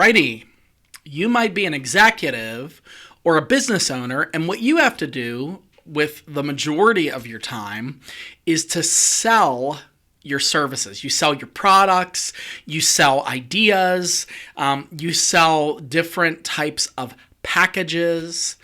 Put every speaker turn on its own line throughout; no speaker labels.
Alrighty, you might be an executive or a business owner, and what you have to do with the majority of your time is to sell your services. You sell your products, you sell ideas, you sell different types of packages.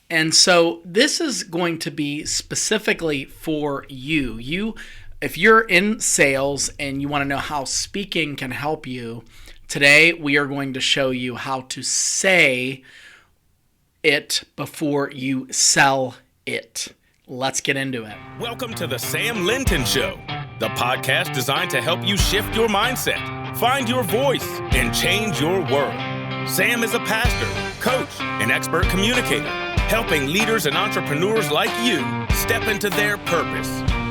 And so this is going to be specifically for you. If you're in sales and you want to know how speaking can help you, today we are going to show you how to say it before you sell it. Let's get into it.
Welcome to the Sam Linton Show, the podcast designed to help you shift your mindset, find your voice, and change your world. Sam is a pastor, coach, and expert communicator, helping leaders and entrepreneurs like you step into their purpose,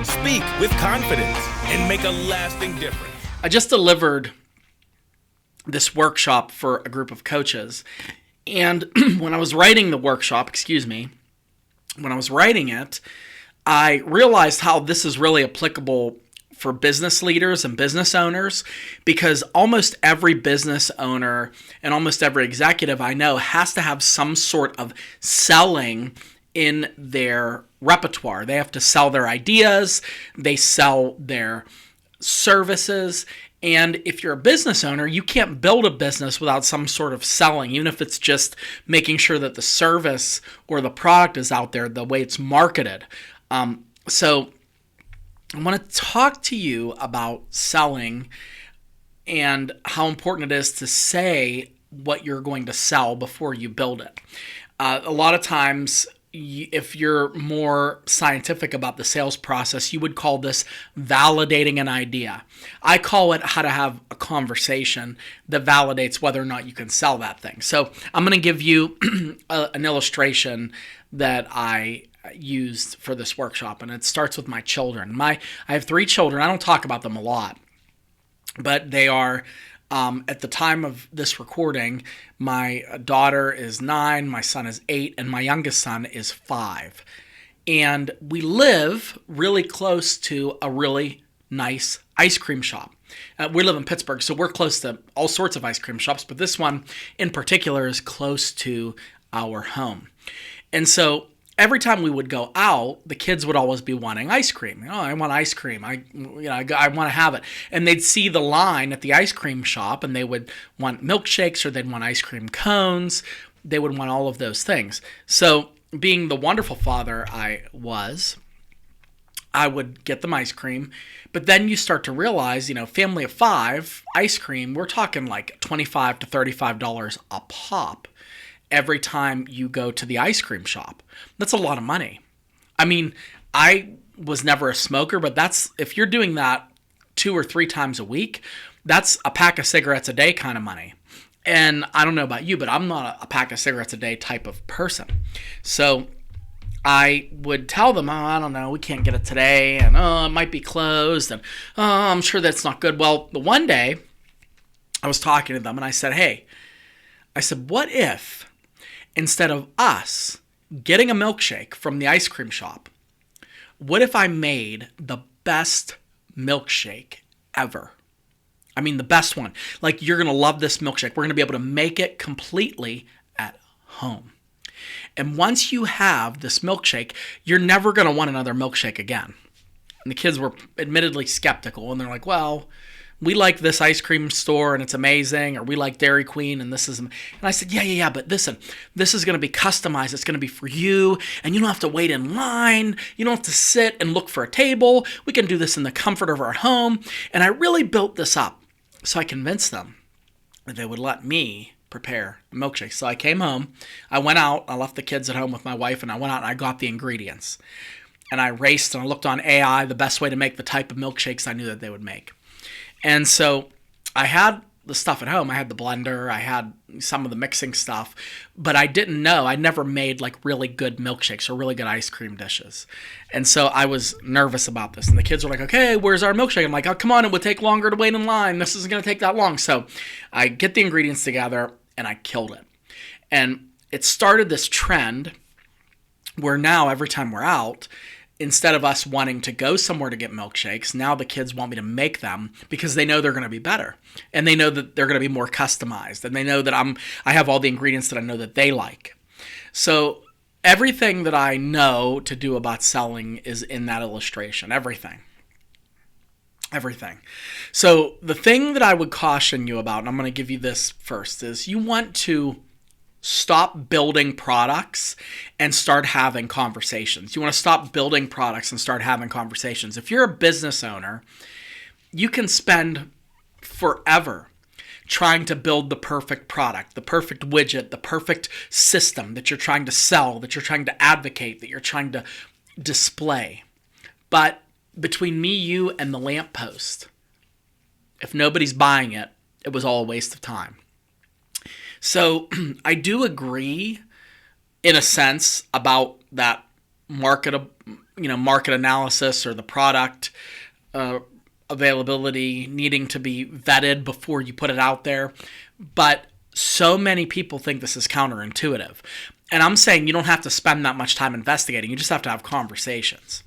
speak with confidence, and make a lasting difference.
I just delivered this workshop for a group of coaches. And when I was writing the workshop, when I was writing it, I realized how this is really applicable for business leaders and business owners, because almost every business owner and almost every executive I know has to have some sort of selling in their repertoire. They have to sell their ideas, they sell their services. And if you're a business owner, you can't build a business without some sort of selling, even if it's just making sure that the service or the product is out there the way it's marketed. So I want to talk to you about selling and how important it is to say what you're going to sell before you build it. A lot of times, if you're more scientific about the sales process, you would call this validating an idea. I call it how to have a conversation that validates whether or not you can sell that thing. So I'm going to give you an illustration that I used for this workshop, and it starts with my children. I have 3 children. I don't talk about them a lot, but they are, at the time of this recording, my daughter is 9, my son is 8, and my youngest son is 5. And we live really close to a really nice ice cream shop. We live in Pittsburgh, so we're close to all sorts of ice cream shops, but this one in particular is close to our home. And so every time we would go out, the kids would always be wanting ice cream. I want ice cream. I want to have it. And they'd see the line at the ice cream shop, and they would want milkshakes, or they'd want ice cream cones. They would want all of those things. So, being the wonderful father I was, I would get them ice cream. But then you start to realize, family of 5, ice cream, we're talking like $25 to $35 a pop every time you go to the ice cream shop. That's a lot of money. I mean, I was never a smoker, but if you're doing that 2 or 3 times a week, that's a pack of cigarettes a day kind of money. And I don't know about you, but I'm not a pack of cigarettes a day type of person. So I would tell them, I don't know, we can't get it today, and it might be closed, and I'm sure that's not good. Well, the one day I was talking to them, and I said, what if instead of us getting a milkshake from the ice cream shop, what if I made the best milkshake ever? I mean, the best one. Like, you're going to love this milkshake. We're going to be able to make it completely at home. And once you have this milkshake, you're never going to want another milkshake again. And the kids were admittedly skeptical, and they're like, well, we like this ice cream store and it's amazing, or we like Dairy Queen and this is, and I said, yeah, but listen, this is going to be customized. It's going to be for you, and you don't have to wait in line. You don't have to sit and look for a table. We can do this in the comfort of our home. And I really built this up. So I convinced them that they would let me prepare a milkshake. So I came home, I went out, I left the kids at home with my wife, and I went out and I got the ingredients. And I raced and I looked on AI the best way to make the type of milkshakes I knew that they would make. And so I had the stuff at home. I had the blender, I had some of the mixing stuff, but I didn't know. I never made like really good milkshakes or really good ice cream dishes. And so I was nervous about this. And the kids were like, okay, where's our milkshake? I'm like, oh, come on, it would take longer to wait in line. This isn't going to take that long. So I get the ingredients together and I killed it. And it started this trend where now every time we're out, instead of us wanting to go somewhere to get milkshakes, now the kids want me to make them because they know they're going to be better. And they know that they're going to be more customized. And they know that I have all the ingredients that I know that they like. So everything that I know to do about selling is in that illustration. Everything. So the thing that I would caution you about, and I'm going to give you this first, is you want to stop building products and start having conversations. You want to stop building products and start having conversations. If you're a business owner, you can spend forever trying to build the perfect product, the perfect widget, the perfect system that you're trying to sell, that you're trying to advocate, that you're trying to display. But between me, you, and the lamppost, if nobody's buying it, it was all a waste of time. So I do agree in a sense about that market analysis or the product availability needing to be vetted before you put it out there. But so many people think this is counterintuitive. And I'm saying you don't have to spend that much time investigating. You just have to have conversations.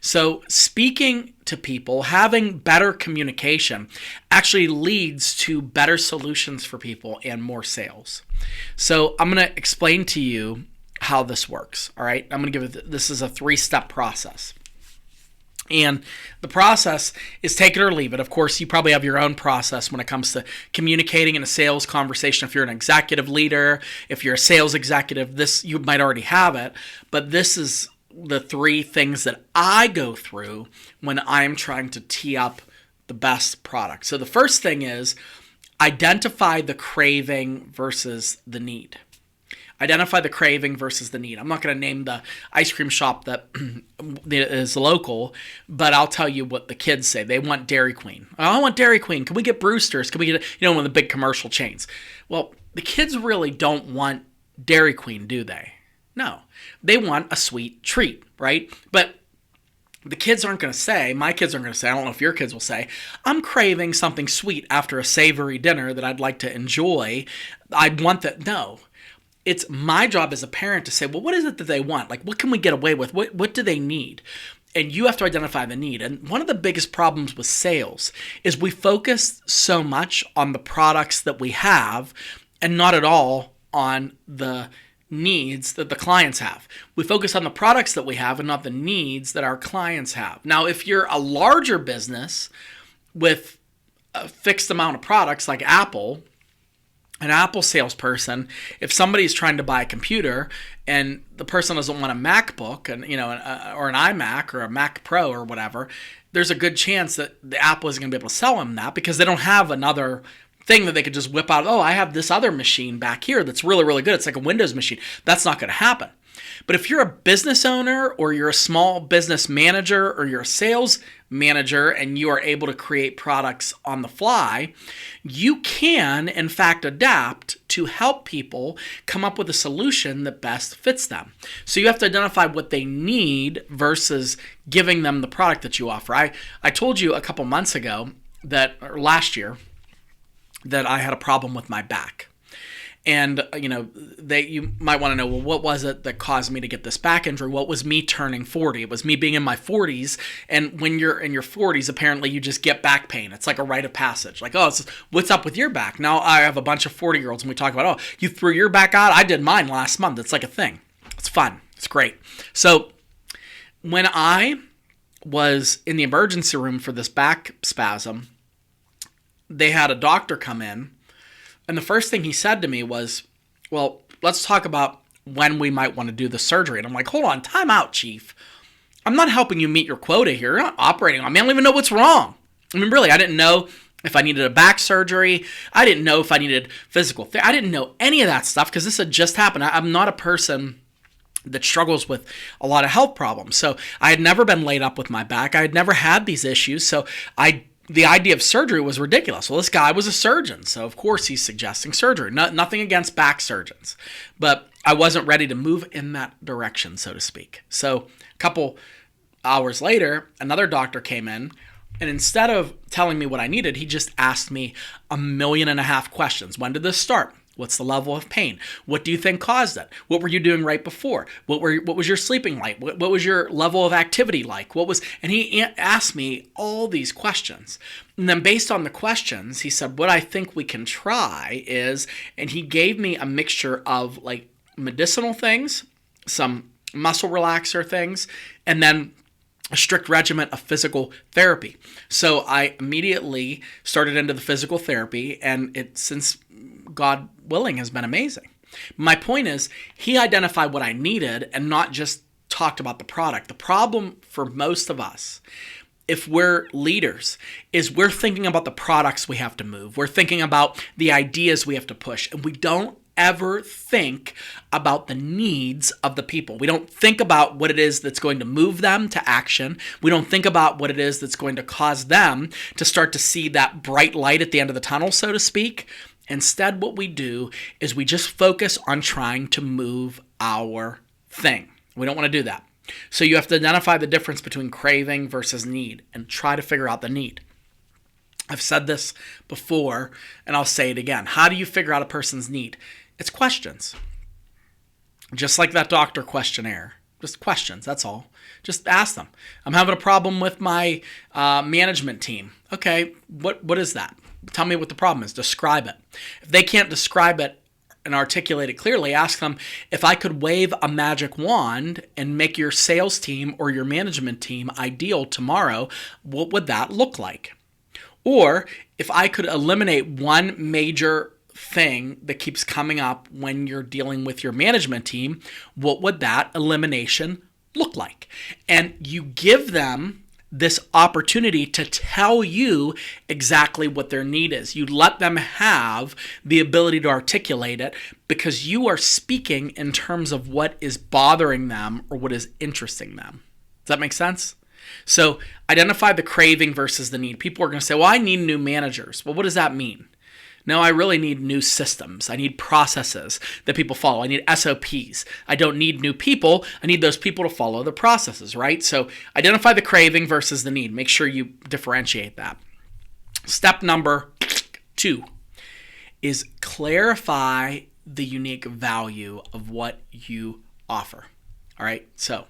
So speaking to people, having better communication actually leads to better solutions for people and more sales. So I'm going to explain to you how this works. All right. I'm going to give it, this is a 3-step process. And the process is take it or leave it. Of course, you probably have your own process when it comes to communicating in a sales conversation. If you're an executive leader, if you're a sales executive, this you might already have it. But this is the 3 things that I go through when I'm trying to tee up the best product. So the first thing is identify the craving versus the need. Identify the craving versus the need. I'm not going to name the ice cream shop that is local, but I'll tell you what the kids say. They want Dairy Queen. Oh, I want Dairy Queen. Can we get Brewster's? Can we get, one of the big commercial chains? Well, the kids really don't want Dairy Queen, do they? No, they want a sweet treat, right? But the kids aren't going to say, my kids aren't going to say, I don't know if your kids will say, I'm craving something sweet after a savory dinner that I'd like to enjoy. I'd want that. No, it's my job as a parent to say, well, what is it that they want? Like, what can we get away with? What do they need? And you have to identify the need. And one of the biggest problems with sales is we focus so much on the products that we have and not at all on the needs that the clients have. We focus on the products that we have and not the needs that our clients have. Now, if you're a larger business with a fixed amount of products like Apple, an Apple salesperson, if somebody's trying to buy a computer and the person doesn't want a MacBook and or an iMac or a Mac Pro or whatever, there's a good chance that the Apple isn't going to be able to sell them that because they don't have another thing that they could just whip out. Oh, I have this other machine back here that's really, really good. It's like a Windows machine. That's not going to happen. But if you're a business owner or you're a small business manager or you're a sales manager and you are able to create products on the fly, you can, in fact, adapt to help people come up with a solution that best fits them. So you have to identify what they need versus giving them the product that you offer. I told you a couple months ago or last year, that I had a problem with my back. And, you might want to know, well, what was it that caused me to get this back injury? What was me turning 40? It was me being in my 40s. And when you're in your 40s, apparently you just get back pain. It's like a rite of passage. Like, what's up with your back? Now I have a bunch of 40-year-olds and we talk about, you threw your back out? I did mine last month. It's like a thing. It's fun. It's great. So when I was in the emergency room for this back spasm, they had a doctor come in, and the first thing he said to me was, well, let's talk about when we might want to do the surgery. And I'm like, hold on, time out, Chief. I'm not helping you meet your quota here. You're not operating on me. I don't even know what's wrong. I mean, really, I didn't know if I needed a back surgery. I didn't know if I needed physical therapy. I didn't know any of that stuff because this had just happened. I'm not a person that struggles with a lot of health problems. So I had never been laid up with my back. I had never had these issues. So the idea of surgery was ridiculous. Well, this guy was a surgeon, so of course he's suggesting surgery. Nothing against back surgeons, but I wasn't ready to move in that direction, so to speak. So a couple hours later, another doctor came in, and instead of telling me what I needed, he just asked me 1.5 million questions. When did this start? What's the level of pain? What do you think caused it? What were you doing right before? What was your sleeping like? What was your level of activity like? And he asked me all these questions. And then based on the questions, he said, what I think we can try is, and he gave me a mixture of like medicinal things, some muscle relaxer things, and then a strict regimen of physical therapy. So I immediately started into the physical therapy, and it, since God willing, has been amazing. My point is, he identified what I needed and not just talked about the product. The problem for most of us, if we're leaders, is we're thinking about the products we have to move. We're thinking about the ideas we have to push, and we don't ever think about the needs of the people. We don't think about what it is that's going to move them to action. We don't think about what it is that's going to cause them to start to see that bright light at the end of the tunnel, so to speak. Instead, what we do is we just focus on trying to move our thing. We don't want to do that. So you have to identify the difference between craving versus need and try to figure out the need. I've said this before, and I'll say it again. How do you figure out a person's need? It's questions. Just like that doctor questionnaire. Just questions, that's all. Just ask them. I'm having a problem with my management team. Okay, what is that? Tell me what the problem is. Describe it. If they can't describe it and articulate it clearly, ask them, if I could wave a magic wand and make your sales team or your management team ideal tomorrow, what would that look like? Or if I could eliminate one major thing that keeps coming up when you're dealing with your management team, what would that elimination look like? And you give them this opportunity to tell you exactly what their need is. You let them have the ability to articulate it because you are speaking in terms of what is bothering them or what is interesting them. Does that make sense? So identify the craving versus the need. People are going to say, well, I need new managers. Well, what does that mean? No, I really need new systems. I need processes that people follow. I need SOPs. I don't need new people. I need those people to follow the processes, right? So identify the craving versus the need. Make sure you differentiate that. Step number 2 is clarify the unique value of what you offer. All right, so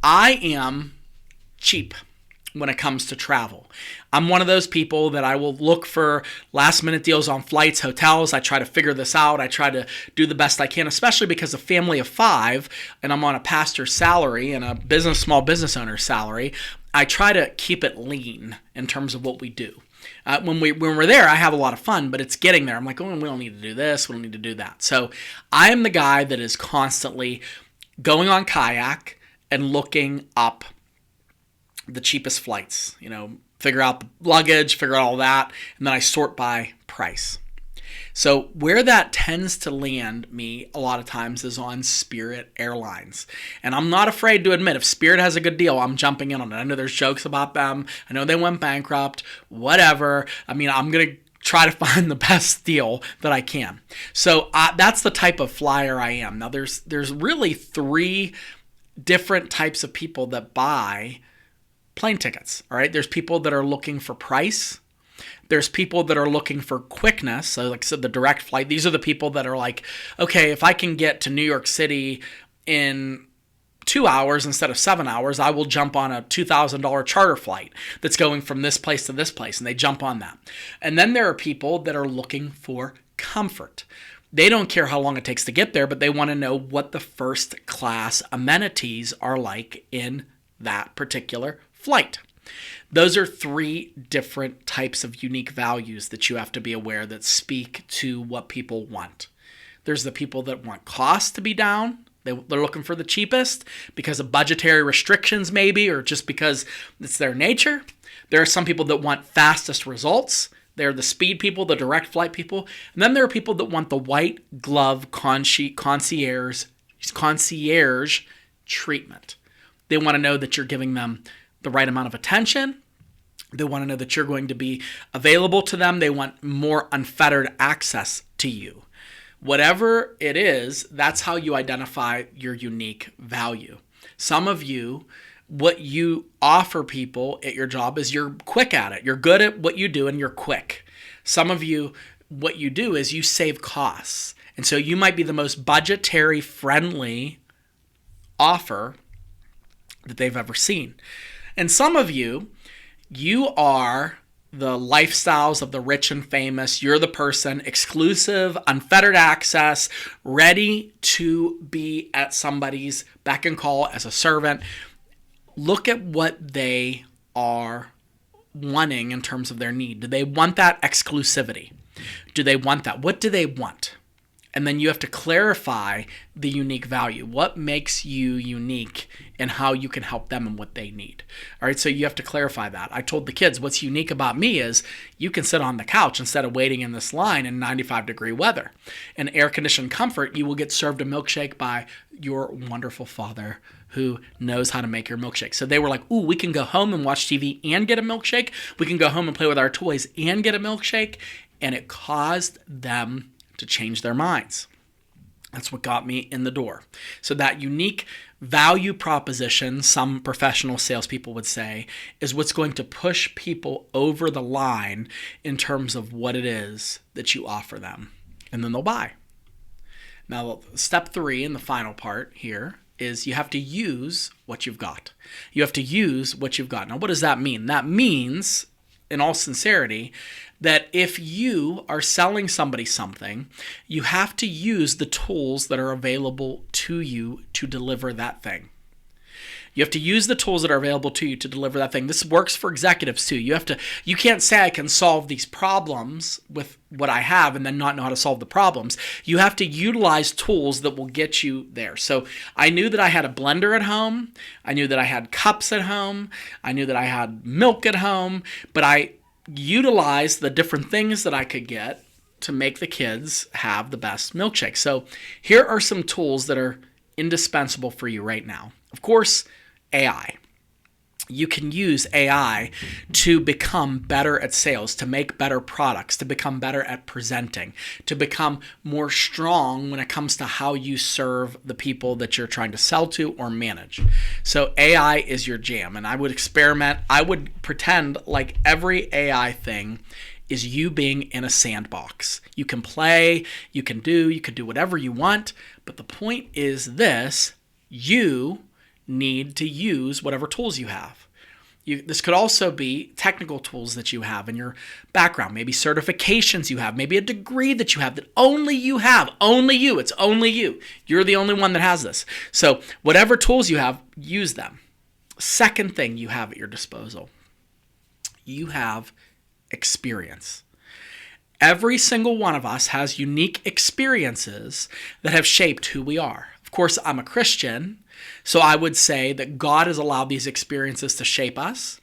I am cheap when it comes to travel. I'm one of those people that I will look for last minute deals on flights, hotels. I try to figure this out. I try to do the best I can, especially because a family of 5 and I'm on a pastor's salary and a small business owner's salary. I try to keep it lean in terms of what we do. When we're there, I have a lot of fun, but it's getting there. I'm like, oh, we don't need to do this. We don't need to do that. So I am the guy that is constantly going on kayak and looking up the cheapest flights, figure out the luggage, figure out all that, and then I sort by price. So where that tends to land me a lot of times is on Spirit Airlines. And I'm not afraid to admit, if Spirit has a good deal, I'm jumping in on it. I know there's jokes about them. I know they went bankrupt, whatever. I'm going to try to find the best deal that I can. So that's the type of flyer I am. Now there's really 3 different types of people that buy plane tickets. All right. There's people that are looking for price. There's people that are looking for quickness. So like I said, the direct flight. These are the people that are like, okay, if I can get to New York City in 2 hours instead of 7 hours, I will jump on a $2,000 charter flight that's going from this place to this place. And they jump on that. And then there are people that are looking for comfort. They don't care how long it takes to get there, but they want to know what the first class amenities are like in that particular flight. Those are 3 different types of unique values that you have to be aware that speak to what people want. There's the people that want cost to be down. They're looking for the cheapest because of budgetary restrictions maybe, or just because it's their nature. There are some people that want fastest results. They're the speed people, the direct flight people. And then there are people that want the white glove concierge treatment. They want to know that you're giving them the right amount of attention. They want to know that you're going to be available to them. They want more unfettered access to you. Whatever it is, that's how you identify your unique value. Some of you, what you offer people at your job is you're quick at it. You're good at what you do and you're quick. Some of you, what you do is you save costs. And so you might be the most budgetary friendly offer that they've ever seen. And some of you are the lifestyles of the rich and famous. You're the person, exclusive, unfettered access, ready to be at somebody's beck and call as a servant. Look at what they are wanting in terms of their need. Do they want that exclusivity? Do they want that? What do they want? And then you have to clarify the unique value. What makes you unique and how you can help them and what they need. All right, so you have to clarify that. I told the kids, what's unique about me is you can sit on the couch instead of waiting in this line in 95-degree weather. In air-conditioned comfort, you will get served a milkshake by your wonderful father who knows how to make your milkshake. So they were like, ooh, we can go home and watch TV and get a milkshake. We can go home and play with our toys and get a milkshake. And it caused them to change their minds. That's what got me in the door. So that unique value proposition, some professional salespeople would say, is what's going to push people over the line in terms of what it is that you offer them. And then they'll buy. Now, step 3 in the final part here is you have to use what you've got. You have to use what you've got. Now, what does that mean? That means, in all sincerity, that if you are selling somebody something, you have to use the tools that are available to you to deliver that thing. You have to use the tools that are available to you to deliver that thing. This works for executives too. You can't say I can solve these problems with what I have and then not know how to solve the problems. You have to utilize tools that will get you there. So I knew that I had a blender at home. I knew that I had cups at home. I knew that I had milk at home, but I utilized the different things that I could get to make the kids have the best milkshake. So here are some tools that are indispensable for you right now. Of course, AI. You can use AI to become better at sales, to make better products, to become better at presenting, to become more strong when it comes to how you serve the people that you're trying to sell to or manage. So AI is your jam, and I would experiment. I would pretend like every AI thing is you being in a sandbox. You can play, you can do whatever you want, but the point is this: you need to use whatever tools you have. This could also be technical tools that you have in your background, maybe certifications you have, maybe a degree that you have that only you have, only you, it's only you. You're the only one that has this. So whatever tools you have, use them. Second thing you have at your disposal, you have experience. Every single one of us has unique experiences that have shaped who we are. Of course, I'm a Christian, so I would say that God has allowed these experiences to shape us,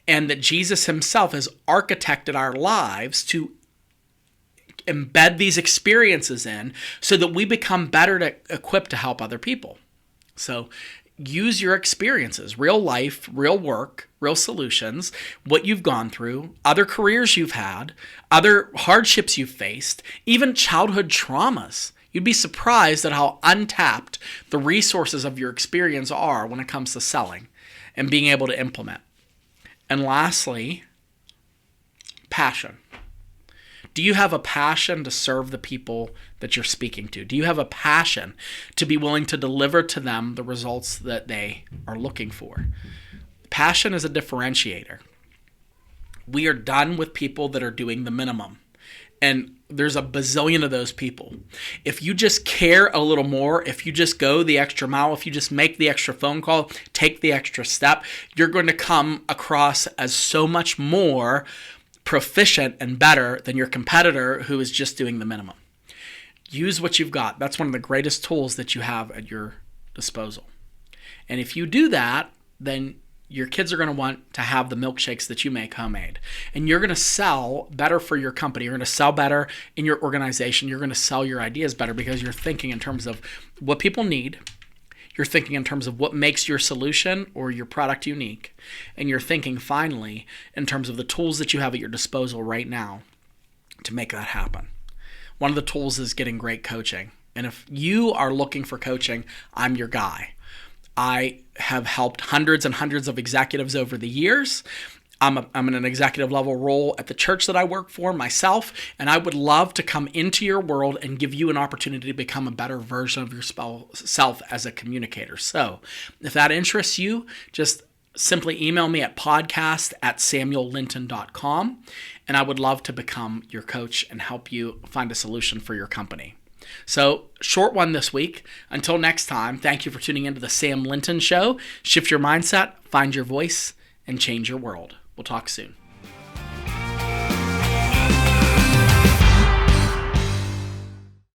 and that Jesus himself has architected our lives to embed these experiences in so that we become better equipped to help other people. So use your experiences, real life, real work, real solutions, what you've gone through, other careers you've had, other hardships you've faced, even childhood traumas. You'd be surprised at how untapped the resources of your experience are when it comes to selling and being able to implement. And lastly, passion. Do you have a passion to serve the people that you're speaking to? Do you have a passion to be willing to deliver to them the results that they are looking for? Passion is a differentiator. We are done with people that are doing the minimum. And there's a bazillion of those people. If you just care a little more, if you just go the extra mile, if you just make the extra phone call, take the extra step, you're going to come across as so much more proficient and better than your competitor who is just doing the minimum. Use what you've got. That's one of the greatest tools that you have at your disposal. And if you do that, then your kids are going to want to have the milkshakes that you make homemade. And you're going to sell better for your company. You're going to sell better in your organization. You're going to sell your ideas better because you're thinking in terms of what people need. You're thinking in terms of what makes your solution or your product unique. And you're thinking, finally, in terms of the tools that you have at your disposal right now to make that happen. One of the tools is getting great coaching. And if you are looking for coaching, I'm your guy. I have helped hundreds and hundreds of executives over the years. I'm in an executive level role at the church that I work for myself, and I would love to come into your world and give you an opportunity to become a better version of yourself as a communicator. So if that interests you, just simply email me at podcast@samuellinton.com, and I would love to become your coach and help you find a solution for your company. So, short one this week. Until next time, thank you for tuning into the Sam Linton Show. Shift your mindset, find your voice, and change your world. We'll talk soon.